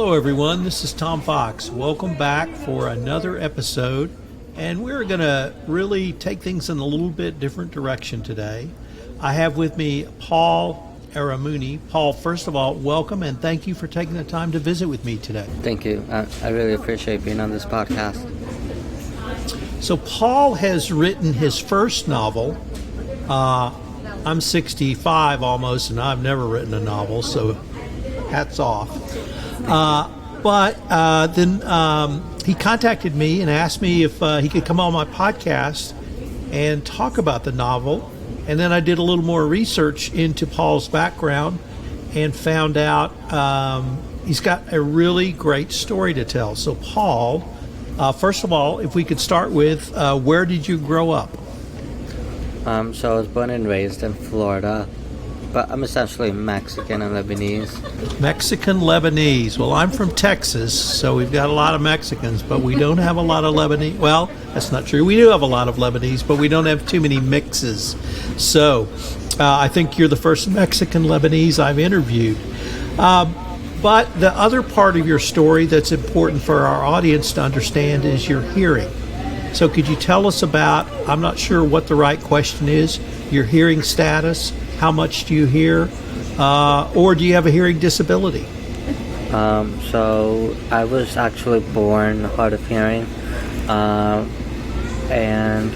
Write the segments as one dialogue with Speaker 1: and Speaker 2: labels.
Speaker 1: Hello, everyone. This is Tom Fox. Welcome back for another episode. And we're going to really take things in a little bit different direction today. I have with me Paul Aramuni. Paul, first of all, welcome and thank you for taking the time to visit with me today.
Speaker 2: Thank you. I really appreciate being on this podcast.
Speaker 1: So Paul has written his first novel. I'm 65 almost, and I've never written a novel, so hats off. But then he contacted me and asked me if he could come on my podcast and talk about the novel. And then I did a little more research into Paul's background and found out he's got a really great story to tell. So Paul, first of all, if we could start with, where did you grow up?
Speaker 2: So I was born and raised in Florida, but I'm essentially Mexican and Lebanese.
Speaker 1: Mexican Lebanese. Well, I'm from Texas, so we've got a lot of Mexicans, but we don't have a lot of Lebanese. Well, that's not true. We do have a lot of Lebanese, but we don't have too many mixes. So I think you're the first Mexican Lebanese I've interviewed. But the other part of your story that's important for our audience to understand is your hearing. So could you tell us about, I'm not sure what the right question is, your hearing status? How much do you hear? Or do you have a hearing disability?
Speaker 2: So I was actually born hard of hearing. And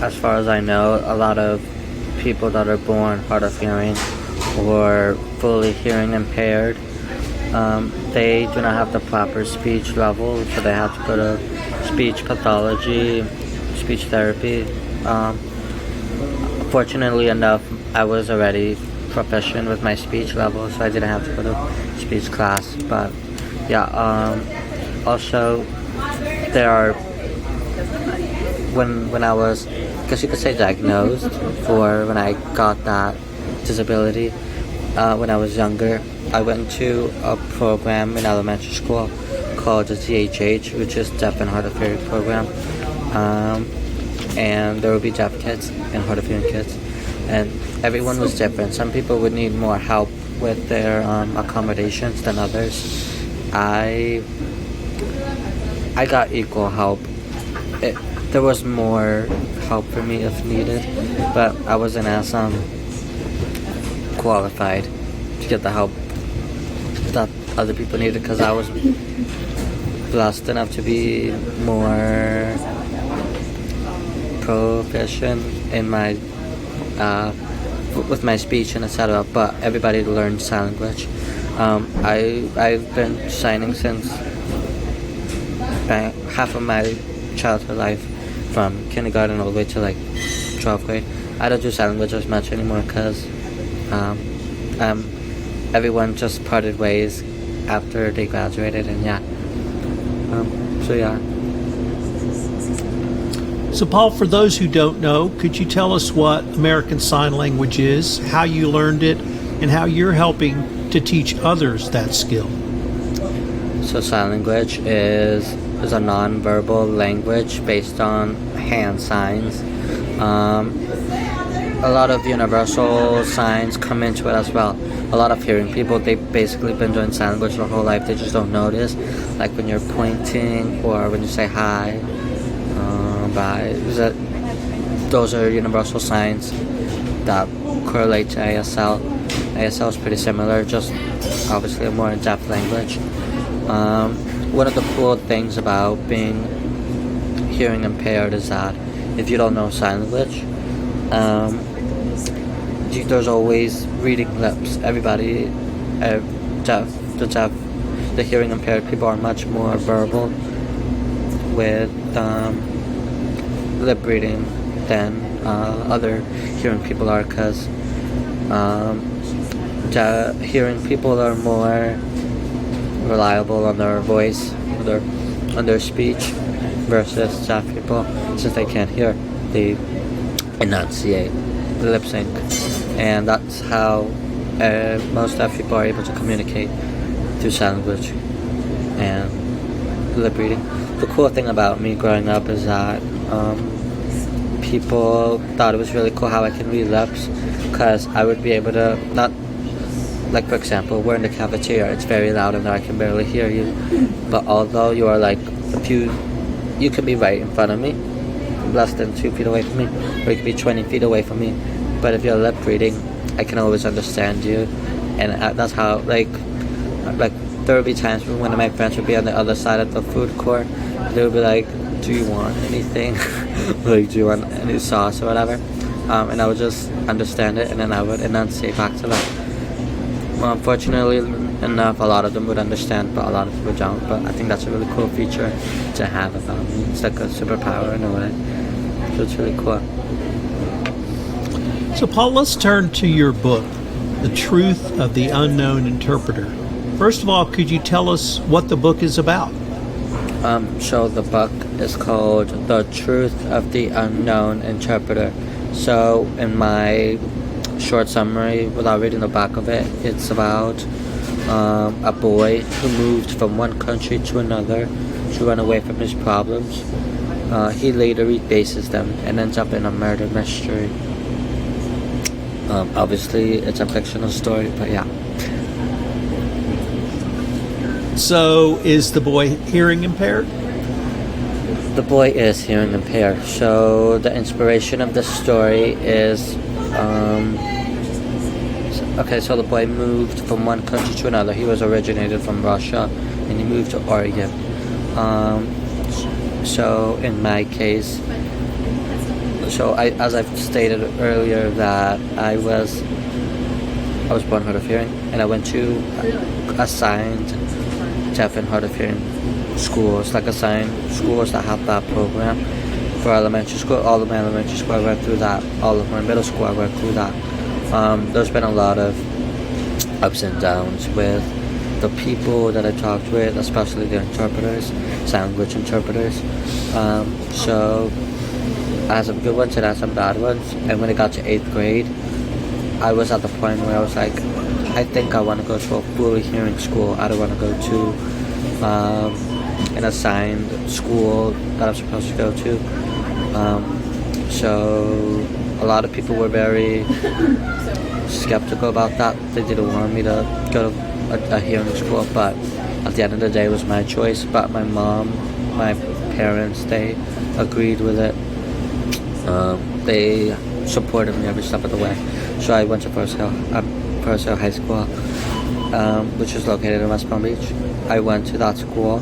Speaker 2: as far as I know, a lot of people that are born hard of hearing or fully hearing impaired, they do not have the proper speech level, so they have to go to speech pathology, speech therapy. Fortunately enough, I was already proficient with my speech level, so I didn't have to go to speech class. But yeah, also there are, when I was, I guess you could say, diagnosed for when I got that disability, when I was younger, I went to a program in elementary school called the DHH, which is Deaf and Hard of Hearing program. And there would be deaf kids and hard of hearing kids, and everyone was different. Some people would need more help with their accommodations than others. I got equal help. There was more help for me if needed, but I wasn't as qualified to get the help that other people needed, because I was blessed enough to be more proficient in my with my speech and etc. But everybody learned sign language. I've been signing since half of my childhood life, from kindergarten all the way to like 12th grade. I don't do sign language as much anymore because everyone just parted ways after they graduated, and yeah. So yeah.
Speaker 1: So Paul, for those who don't know, could you tell us what American Sign Language is, how you learned it, and how you're helping to teach others that skill?
Speaker 2: So sign language is a non-verbal language based on hand signs. A lot of universal signs come into it as well. A lot of hearing people, they've basically been doing sign language their whole life. They just don't notice, like when you're pointing or when you say hi. Those are universal signs that correlate to ASL. ASL is pretty similar, just obviously a more in-depth language. One of the cool things about being hearing impaired is that if you don't know sign language, there's always reading lips. Everybody, the hearing impaired people are much more verbal with lip reading than other hearing people are, because the hearing people are more reliable on their voice, on their speech, versus deaf people. Since they can't hear, they enunciate, lip sync, and that's how most deaf people are able to communicate, through sign language and lip reading. The cool thing about me growing up is that people thought it was really cool how I can read lips, because I would be able to, not like for example, we're in the cafeteria, it's very loud and I can barely hear you. But although you are like you can be right in front of me, less than 2 feet away from me, or you could be 20 feet away from me. But if you're lip reading, I can always understand you, and that's how like there would be times when one of my friends would be on the other side of the food court. They would be like, "Do you want anything? Like, do you want any sauce or whatever?" And I would just understand it, and then I would enunciate back to them. Well, unfortunately enough, a lot of them would understand, but a lot of people don't. But I think that's a really cool feature to have about me. It's like a superpower in a way. So it's really cool.
Speaker 1: So, Paul, let's turn to your book, The Truth of the Unknown Interpreter. First of all, could you tell us what the book is about?
Speaker 2: So the book is called The Truth of the Unknown Interpreter. So in my short summary, without reading the back of it, it's about a boy who moved from one country to another to run away from his problems. He later refaces them and ends up in a murder mystery. Obviously, it's a fictional story, but yeah.
Speaker 1: So, is the boy hearing impaired?
Speaker 2: The boy is hearing impaired. So the inspiration of this story is, so the boy moved from one country to another. He was originated from Russia, and he moved to Oregon. So in my case, as I've stated earlier, that I was born hard of hearing, and I went to assigned deaf and hard of hearing schools, like assigned schools that have that program for elementary school. All of my elementary school I went through that. All of my middle school I went through that. There's been a lot of ups and downs with the people that I talked with, especially the interpreters, sign language interpreters. So I had some good ones and I had some bad ones. And when it got to 8th grade, I was at the point where I was like, I think I want to go to a fully hearing school. I don't want to go to an assigned school that I'm supposed to go to. So a lot of people were very skeptical about that. They didn't want me to go to a hearing school, but at the end of the day, it was my choice. But my mom, my parents, they agreed with it. They supported me every step of the way. So I went to Forest Hill High School, which is located in West Palm Beach. I went to that school.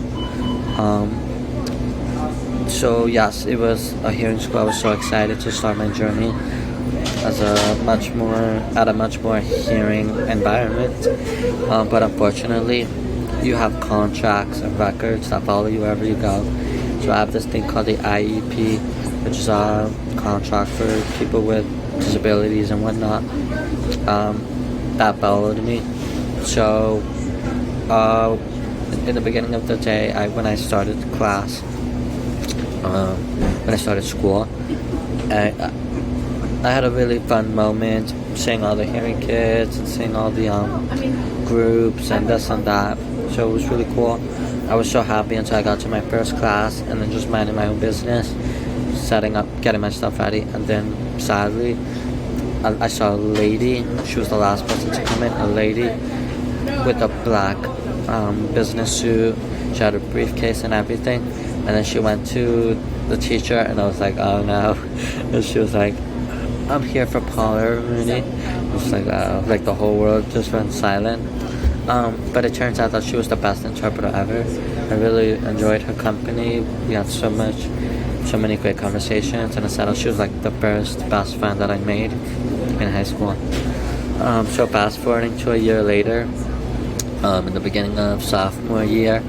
Speaker 2: So yes, it was a hearing school. I was so excited to start my journey at a much more hearing environment. But unfortunately, you have contracts and records that follow you wherever you go. So I have this thing called the IEP, which is a contract for people with disabilities and whatnot. That followed me. So in the beginning of the day, when I started class, when I started school, I had a really fun moment seeing all the hearing kids and seeing all the groups and this and that. So it was really cool. I was so happy until I got to my first class, and then just minding my own business, setting up, getting my stuff ready, and then sadly I saw a lady. She was the last person to come in. A lady with a black business suit. She had a briefcase and everything. And then she went to the teacher, and I was like, oh no. And she was like, I'm here for Paul Rooney. I was like the whole world just went silent. But it turns out that she was the best interpreter ever. I really enjoyed her company. We had so many great conversations, and I said she was like the first best friend that I made in high school. So fast forwarding to a year later, in the beginning of sophomore year,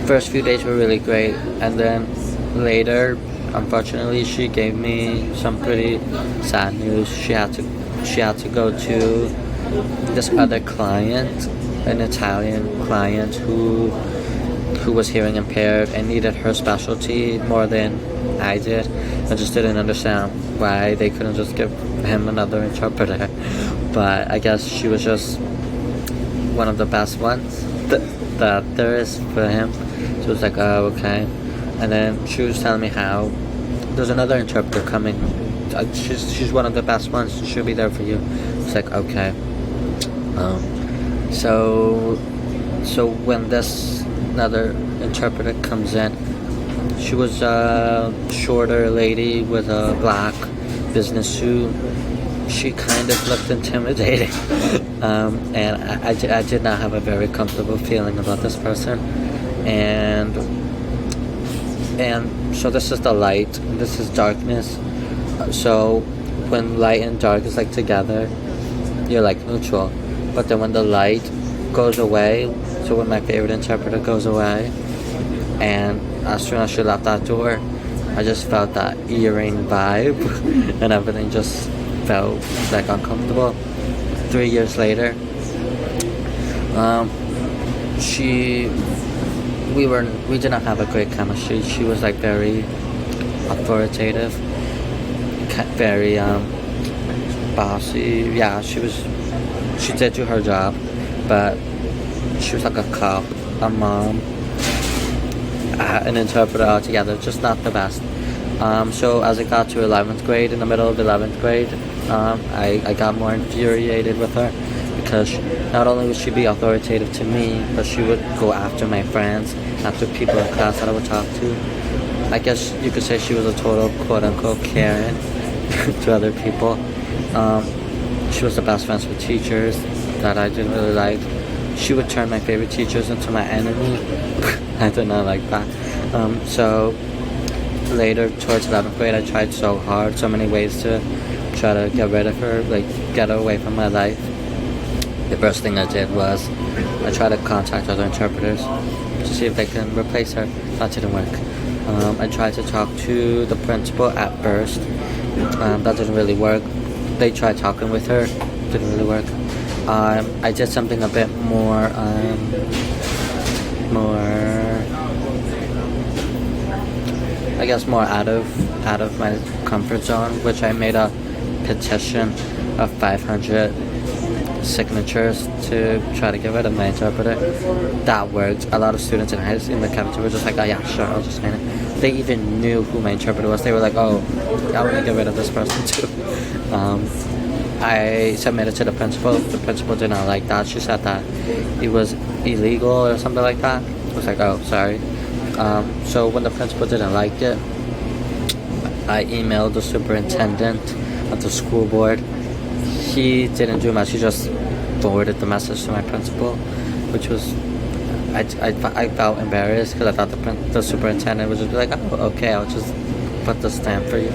Speaker 2: first few days were really great, and then later, unfortunately, she gave me some pretty sad news. She had to go to this other client, an Italian client who was hearing impaired and needed her specialty more than I did. I just didn't understand why they couldn't just give him another interpreter. But I guess she was just one of the best ones that there is for him. So it was like, oh, okay. And then she was telling me how there's another interpreter coming she's one of the best ones. She'll be there for you. It's like, okay. So when this another interpreter comes in, she was a shorter lady with a black business suit. She kind of looked intimidating, and I did not have a very comfortable feeling about this person. And so this is the light, and this is darkness. So when light and dark is like together, you're like neutral. But then when the light goes away, so when my favorite interpreter goes away, and as soon as she left that door, I just felt that earring vibe, and everything just felt like uncomfortable. 3 years later, we did not have a great chemistry. She was like very authoritative, very bossy. Yeah, she did do her job, but she was like a cop, a mom, an interpreter altogether, just not the best. So as I got to 11th grade, in the middle of 11th grade, I got more infuriated with her, because not only would she be authoritative to me, but she would go after my friends, after people in class that I would talk to. I guess you could say she was a total quote-unquote Karen to other people. She was the best friends with teachers that I didn't really like. She would turn my favorite teachers into my enemy. I did not like that. So later, towards 11th grade, I tried so hard, so many ways to try to get rid of her, like get her away from my life. The first thing I did was I tried to contact other interpreters to see if they can replace her. That didn't work. I tried to talk to the principal at first. That didn't really work. They tried talking with her. Didn't really work. I did something a bit more I guess more out of my comfort zone, which I made a petition of 500 signatures to try to get rid of my interpreter. That worked. A lot of students in the cafeteria were just like, oh yeah, sure, I'll just sign it. They even knew who my interpreter was. They were like, oh, I want to get rid of this person too. I submitted to the principal. The principal did not like that. She said that it was illegal or something like that. I was like, oh, sorry. So when the principal didn't like it, I emailed the superintendent of the school board. He didn't do much. He just forwarded the message to my principal, which was, I felt embarrassed because I thought the superintendent would just be like, oh, okay, I'll just put the stamp for you.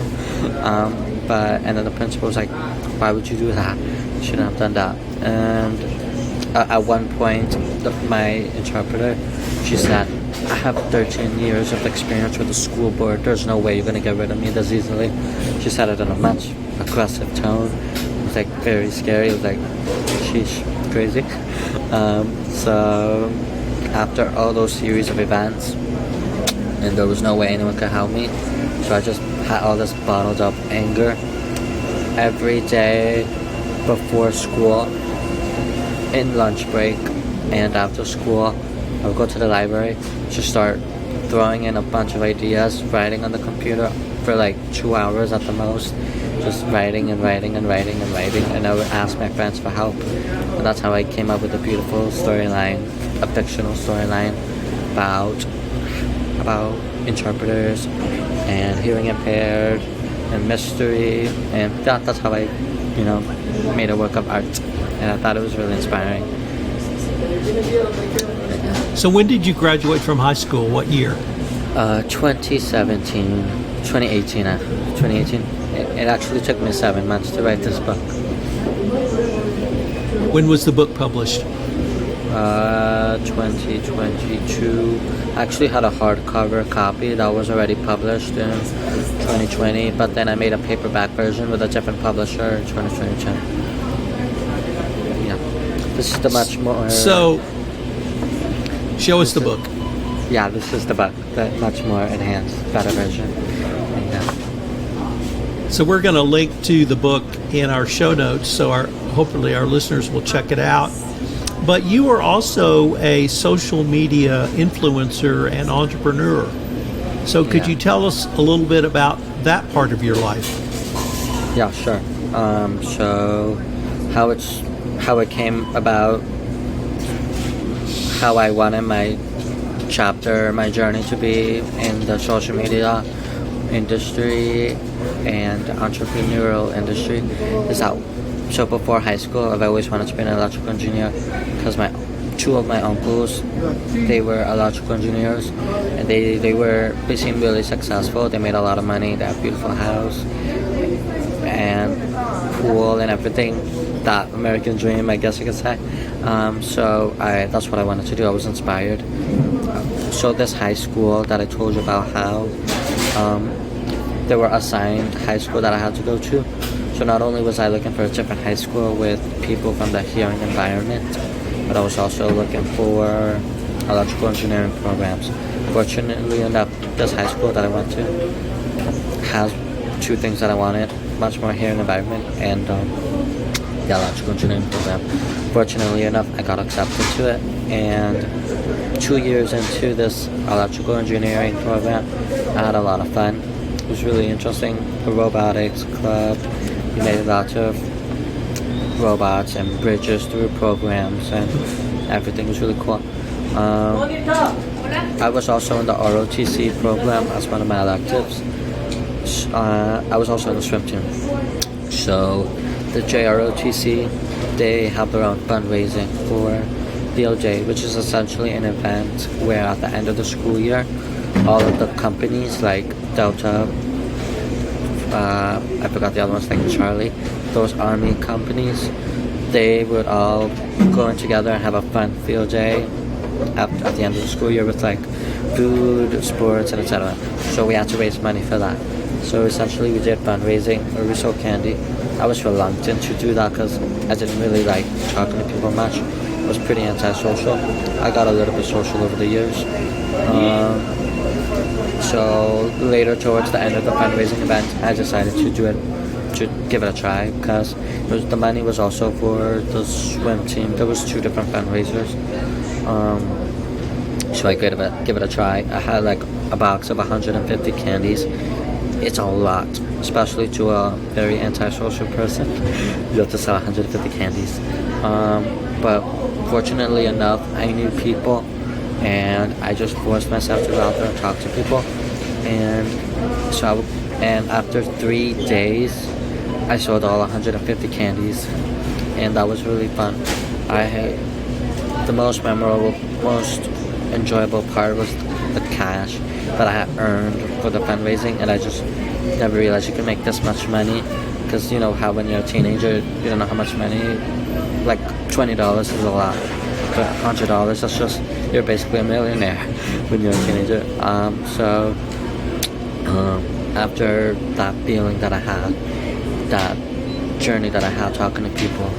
Speaker 2: And then the principal was like, why would you do that? You shouldn't have done that. And at one point, my interpreter, she said, I have 13 years of experience with the school board. There's no way you're going to get rid of me this easily. She said it in a much aggressive tone. It was like very scary. It was like, sheesh, crazy. So after all those series of events, and there was no way anyone could help me, so I just had all this bottled up anger. Every day before school, in lunch break, and after school, I would go to the library, just start throwing in a bunch of ideas, writing on the computer for like 2 hours at the most, just writing, and I would ask my friends for help. And that's how I came up with a beautiful storyline, a fictional storyline about interpreters and hearing impaired and mystery, and that's how I, made a work of art, and I thought it was really inspiring.
Speaker 1: So when did you graduate from high school? What year?
Speaker 2: 2018. It actually took me 7 months to write this book.
Speaker 1: When was the book published?
Speaker 2: 2022. I actually had a hardcover copy that was already published in 2020, but then I made a paperback version with a different publisher in 2022. Yeah. This is the much more...
Speaker 1: So, show us the book.
Speaker 2: Yeah, this is the book, the much more enhanced, better version. Yeah.
Speaker 1: So we're going to link to the book in our show notes, so hopefully our listeners will check it out. But you are also a social media influencer and entrepreneur. So could you tell us a little bit about that part of your life?
Speaker 2: Yeah, sure. So how it came about, how I wanted my journey to be in the social media industry and entrepreneurial industry is that, so before high school I've always wanted to be an electrical engineer because my two of my uncles, they were electrical engineers, and they seemed really successful. They made a lot of money. They have a beautiful house and pool and everything, that American dream, I guess you could say. So that's what I wanted to do. I was inspired. So this high school that I told you about, how there were assigned high school that I had to go to. So not only was I looking for a different high school with people from the hearing environment, but I was also looking for electrical engineering programs. Fortunately enough, this high school that I went to has two things that I wanted: much more hearing environment and the electrical engineering program. Fortunately enough, I got accepted to it, and 2 years into this electrical engineering program, I had a lot of fun. It was really interesting. The robotics club, we made lots of robots and bridges through programs, and everything was really cool. I was also in the ROTC program as one of my electives. I was also in the swim team. So the JROTC, they have their own fundraising for DLJ, which is essentially an event where at the end of the school year, all of the companies like Delta, I forgot the other one's like Charlie, those army companies, they would all go in together and have a fun field day at the end of the school year with like food, sports, and etc. So we had to raise money for that. So essentially we did fundraising, where we sold candy. I was reluctant to do that because I didn't really like talking to people much. I was pretty antisocial. I got a little bit social over the years. So later, towards the end of the fundraising event, I decided to give it a try, because the money was also for the swim team. There was two different fundraisers. So I gave it a try. I had like a box of 150 candies. It's a lot, especially to a very antisocial person. You have to sell 150 candies. But fortunately enough, I knew people, and I just forced myself to go out there and talk to people. And so, after 3 days, I sold all 150 candies, and that was really fun. I had the most memorable, most enjoyable part was the cash that I had earned for the fundraising, and I just never realized you can make this much money, because you know how when you're a teenager, you don't know how much money, like $20 is a lot, but $100, that's just, you're basically a millionaire when you're a teenager. After that feeling that I had, that journey that I had talking to people,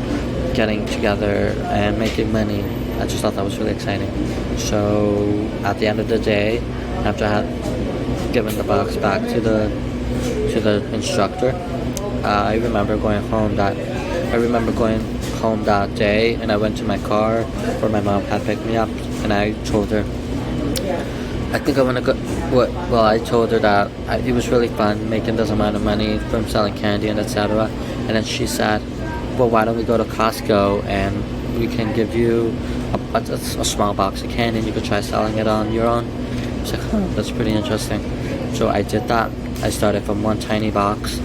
Speaker 2: getting together and making money, I just thought that was really exciting. So at the end of the day, after I had given the box back to the instructor, I remember going home that day, and I went to my car where my mom had picked me up, and I told her, I think I want to go. Well, I told her that it was really fun making this amount of money from selling candy and etc. And then she said, well, why don't we go to Costco and we can give you a small box of candy and you could try selling it on your own. I was like, oh, that's pretty interesting. So I did that. I started from one tiny box,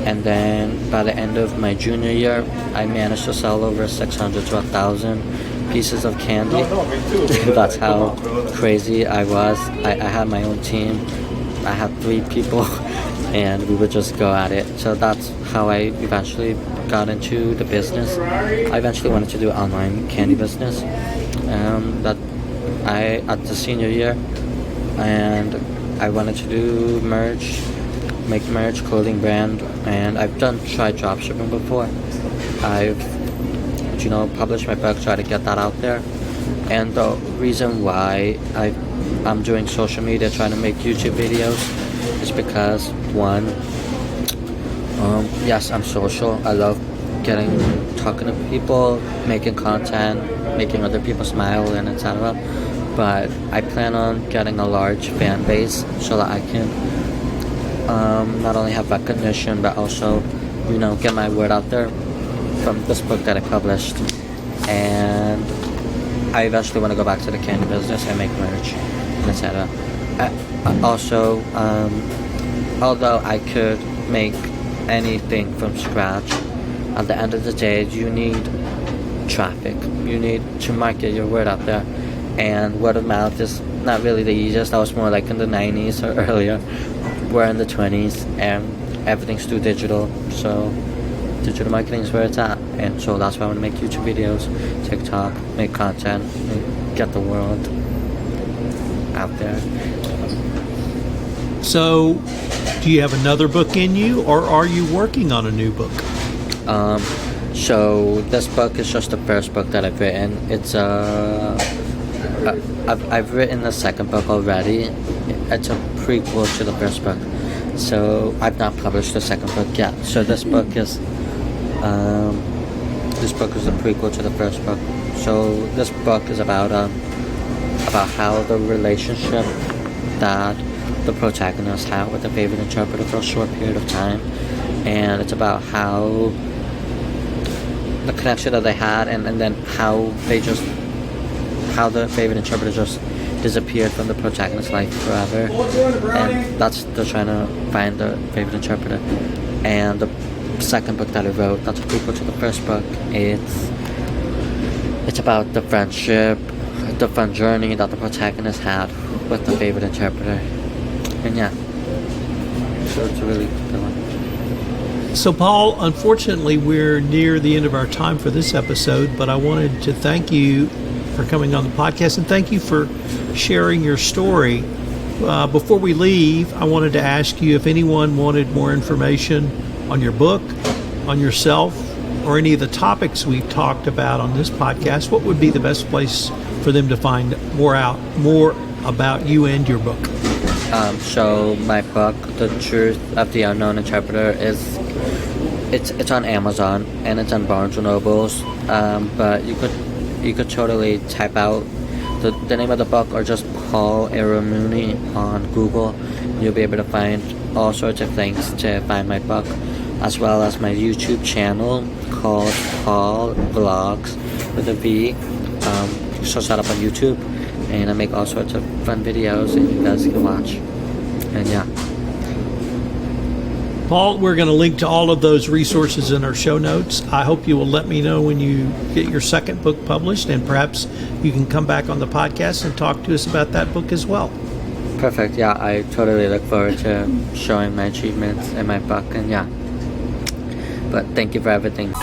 Speaker 2: and then by the end of my junior year, I managed to sell over 600 to 1,000 pieces of candy. That's how crazy I was. I had my own team. I had 3 people, and we would just go at it. So that's how I eventually got into the business. I eventually wanted to do online candy business. At the senior year, and I wanted to do merch, make merch, clothing brand, and I've tried dropshipping before. I've published my book, try to get that out there. And the reason why I'm doing social media, trying to make YouTube videos, is because one, yes, I'm social. I love talking to people, making content, making other people smile, and etc. But I plan on getting a large fan base so that I can not only have recognition but also get my word out there from this book that I published. And I eventually want to go back to the candy business and make merch, etc. Also, although I could make anything from scratch, at the end of the day, you need traffic. You need to market your word out there, and word of mouth is not really the easiest. That was more like in the 90s or earlier. We're in the 20s, and everything's through digital, so digital marketing is where it's at. And so that's why I want to make YouTube videos, TikTok, make content, and get the world out there.
Speaker 1: So, do you have another book in you, or are you working on a new book?
Speaker 2: So this book is just the first book that I've written. It's I've written the second book already. It's a prequel to the first book. So I've not published the second book yet. So this book is a prequel to the first book. So this book is about how the relationship that the protagonist had with the favorite interpreter for a short period of time, and it's about how the connection that they had, and then how the favorite interpreter just disappeared from the protagonist's life forever, and they're trying to find the favorite interpreter. And the second book that I wrote, that's a prequel to the first book, it's about the friendship, the fun journey that the protagonist had with the favorite interpreter. And yeah, so it's a really good one.
Speaker 1: So, Paul, unfortunately, we're near the end of our time for this episode, but I wanted to thank you for coming on the podcast, and thank you for sharing your story. Before we leave, I wanted to ask you if anyone wanted more information on your book, on yourself, or any of the topics we've talked about on this podcast. What would be the best place for them to find more about you and your book?
Speaker 2: So my book, The Truth of the Unknown Interpreter, it's on Amazon and it's on Barnes and Nobles. But you could totally type out the name of the book, or just Paul Aramuni on Google. You'll be able to find all sorts of things to find my book, as well as my YouTube channel called Paul Vlogs with a V. Search that up on YouTube, and I make all sorts of fun videos, and you guys can watch. And yeah.
Speaker 1: Paul, we're going to link to all of those resources in our show notes. I hope you will let me know when you get your second book published, and perhaps you can come back on the podcast and talk to us about that book as well.
Speaker 2: Perfect. Yeah, I totally look forward to showing my achievements in my book, and yeah. But thank you for everything.